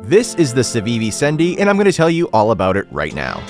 This is the Civivi Sendy, and I'm going to tell you all about it right now.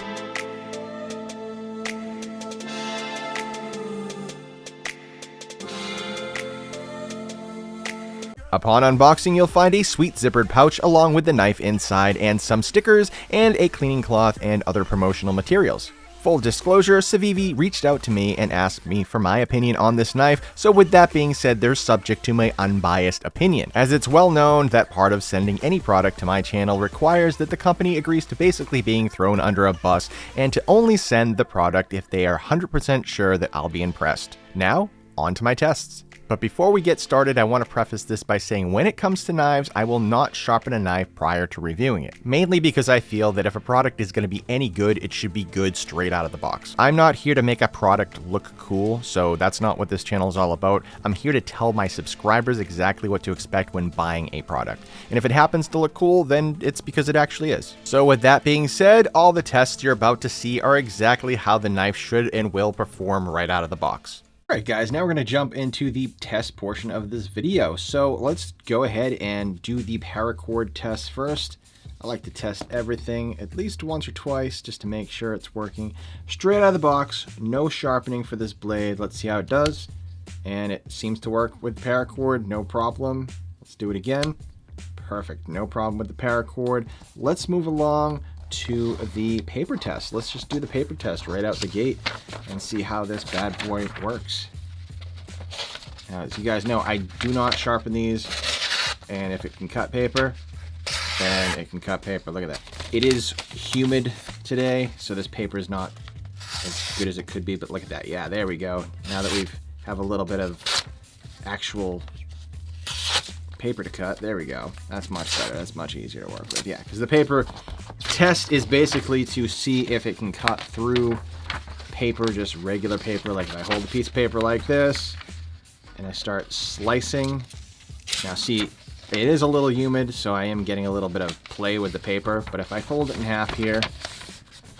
Upon unboxing, you'll find a sweet zippered pouch along with the knife inside and some stickers and a cleaning cloth and other promotional materials. Full disclosure, Civivi reached out to me and asked me for my opinion on this knife, so with that being said, they're subject to my unbiased opinion, as it's well known that part of sending any product to my channel requires that the company agrees to basically being thrown under a bus and to only send the product if they are 100% sure that I'll be impressed. Now, on to my tests. But before we get started, I want to preface this by saying when it comes to knives, I will not sharpen a knife prior to reviewing it. Mainly because I feel that if a product is going to be any good, it should be good straight out of the box. I'm not here to make a product look cool, so that's not what this channel is all about. I'm here to tell my subscribers exactly what to expect when buying a product. And if it happens to look cool, then it's because it actually is. So with that being said, all the tests you're about to see are exactly how the knife should and will perform right out of the box. Alright guys, now we're going to jump into the test portion of this video. So let's go ahead and do the paracord test first. I like to test everything at least once or twice just to make sure it's working. Straight out of the box, no sharpening for this blade. Let's see how it does. And it seems to work with paracord, no problem. Let's do it again. Perfect, no problem with the paracord. Let's move along to the paper test. Let's just do the paper test right out the gate and see how this bad boy works. Now, as you guys know, I do not sharpen these, and if it can cut paper, then it can cut paper. Look at that. It is humid today, so this paper is not as good as it could be, but look at that. Yeah, there we go. Now that we have a little bit of actual paper to cut, there we go. That's much better. That's much easier to work with. Yeah, because the paper test is basically to see if it can cut through paper, just regular paper. Like if I hold a piece of paper like this and I start slicing. Now see, it is a little humid, so I am getting a little bit of play with the paper, but if I fold it in half here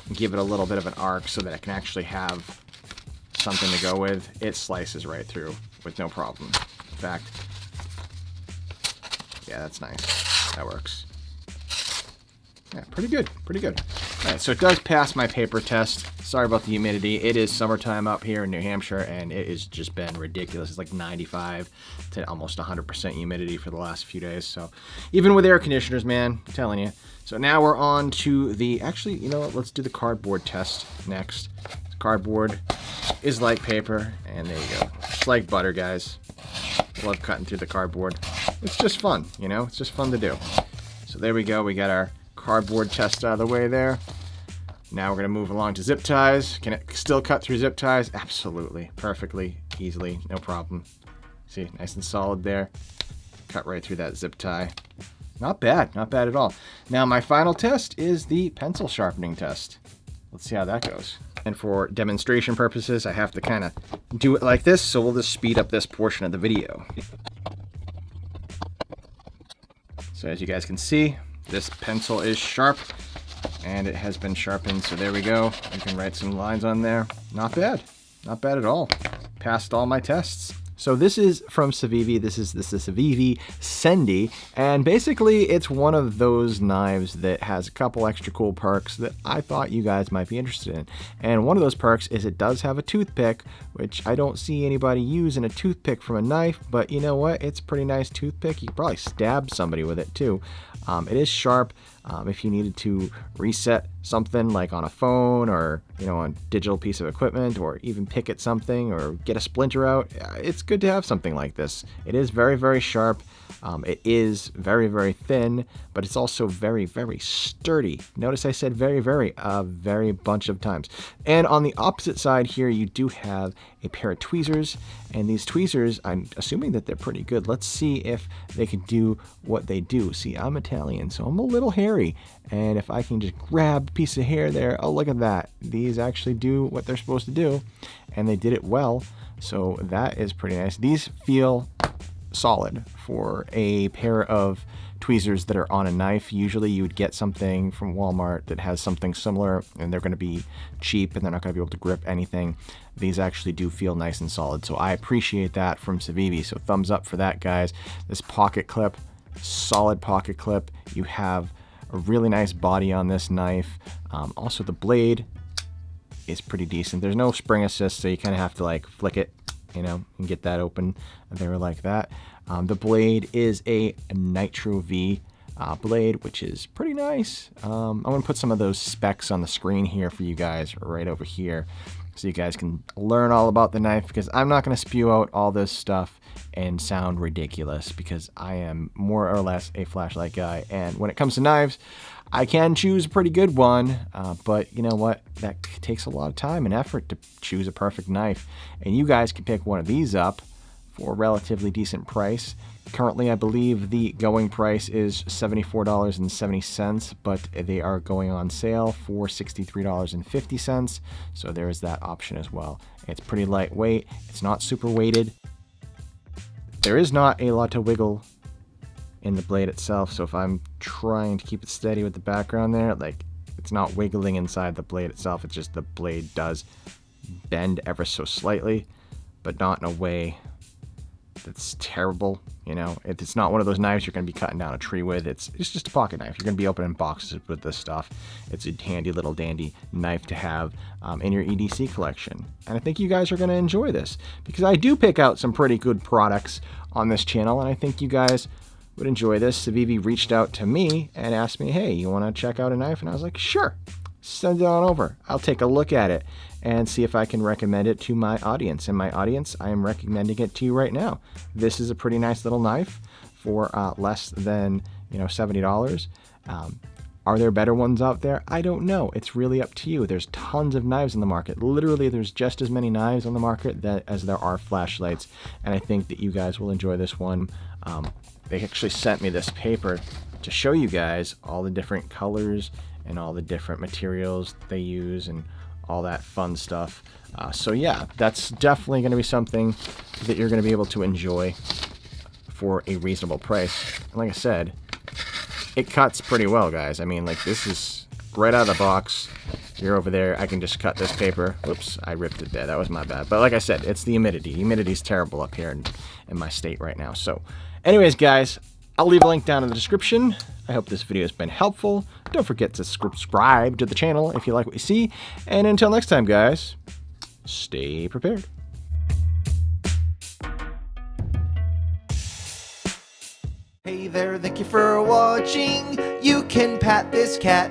and give it a little bit of an arc so that I can actually have something to go with, it slices right through with no problem. In fact, yeah, that's nice. That works. Yeah, pretty good, pretty good. All right, so it does pass my paper test. Sorry about the humidity. It is summertime up here in New Hampshire, and it has just been ridiculous. It's like 95 to almost 100% humidity for the last few days. So even with air conditioners, man, I'm telling you. So now we're on to the, actually, you know what? Let's do the cardboard test next. Cardboard is like paper, and there you go. It's like butter, guys. Love cutting through the cardboard. It's just fun, you know? It's just fun to do. So there we go. We got our cardboard test out of the way there. Now we're going to move along to zip ties. Can it still cut through zip ties? Absolutely. Perfectly. Easily. No problem. See, nice and solid there. Cut right through that zip tie. Not bad. Not bad at all. Now my final test is the pencil sharpening test. Let's see how that goes. And for demonstration purposes, I have to kind of do it like this, so we'll just speed up this portion of the video. So as you guys can see, this pencil is sharp, and it has been sharpened, so there we go. You can write some lines on there. Not bad. Not bad at all. Passed all my tests. So this is from Civivi. This is the Civivi Sendy, and basically it's one of those knives that has a couple extra cool perks that I thought you guys might be interested in. And one of those perks is it does have a toothpick, which I don't see anybody using a toothpick from a knife, but you know what? It's a pretty nice toothpick. You could probably stab somebody with it too. It is sharp. If you needed to reset something like on a phone or, you know, on a digital piece of equipment, or even pick at something or get a splinter out, it's good to have something like this. It is very, very sharp. It is very, very thin, but it's also very, very sturdy. Notice I said very, very a very bunch of times. And on the opposite side here, you do have a pair of tweezers, and these tweezers, I'm assuming that they're pretty good. Let's see if they can do what they do. See, I'm Italian, so I'm a little hairy, and if I can just grab a piece of hair there, oh, look at that. These actually do what they're supposed to do, and they did it well, so that is pretty nice. These feel solid for a pair of tweezers that are on a knife. Usually you would get something from Walmart that has something similar, and they're going to be cheap and they're not going to be able to grip anything. These actually do feel nice and solid, so I appreciate that from Civivi, so thumbs up for that, guys. This pocket clip, solid pocket clip. You have A really nice body on this knife. Also, the blade is pretty decent. There's no spring assist, so you kind of have to like flick it, you know, and get that open there like that. The blade is a Nitro V blade, which is pretty nice. I'm going to put some of those specs on the screen here for you guys right over here so you guys can learn all about the knife, because I'm not going to spew out all this stuff and sound ridiculous, because I am more or less a flashlight guy, and when it comes to knives, I can choose a pretty good one, but you know what? That takes a lot of time and effort to choose a perfect knife, and you guys can pick one of these up for a relatively decent price. Currently, I believe the going price is $74.70, but they are going on sale for $63.50, so there is that option as well. It's pretty lightweight. It's not super weighted. There is not a lot of wiggle in the blade itself, so if I'm trying to keep it steady with the background there, like, it's not wiggling inside the blade itself. It's just the blade does bend ever so slightly, but not in a way that's terrible. You know, it's not one of those knives you're going to be cutting down a tree with. It's just a pocket knife. You're going to be opening boxes with this stuff. It's a handy little dandy knife to have in your EDC collection. And I think you guys are going to enjoy this, because I do pick out some pretty good products on this channel, and I think you guys would enjoy this. Civivi reached out to me and asked me, hey, you want to check out a knife? And I was like, sure, send it on over. I'll take a look at it and see if I can recommend it to my audience. And my audience, I am recommending it to you right now. This is a pretty nice little knife for less than, you know, $70. Are there better ones out there? I don't know. It's really up to you. There's tons of knives in the market. Literally, there's just as many knives on the market as there are flashlights. And I think that you guys will enjoy this one. They actually sent me this paper to show you guys all the different colors and all the different materials they use and all that fun stuff. So yeah, that's definitely going to be something that you're going to be able to enjoy for a reasonable price. And like I said, it cuts pretty well, guys. I mean, like, this is right out of the box. You're over there. I can just cut this paper. Whoops, I ripped it there. That was my bad. But like I said, it's the humidity. Humidity's terrible up here in my state right now. So anyways, guys, I'll leave a link down in the description. I hope this video has been helpful. Don't forget to subscribe to the channel if you like what you see. And until next time, guys, stay prepared. Hey there, thank you for watching. You can pat this cat.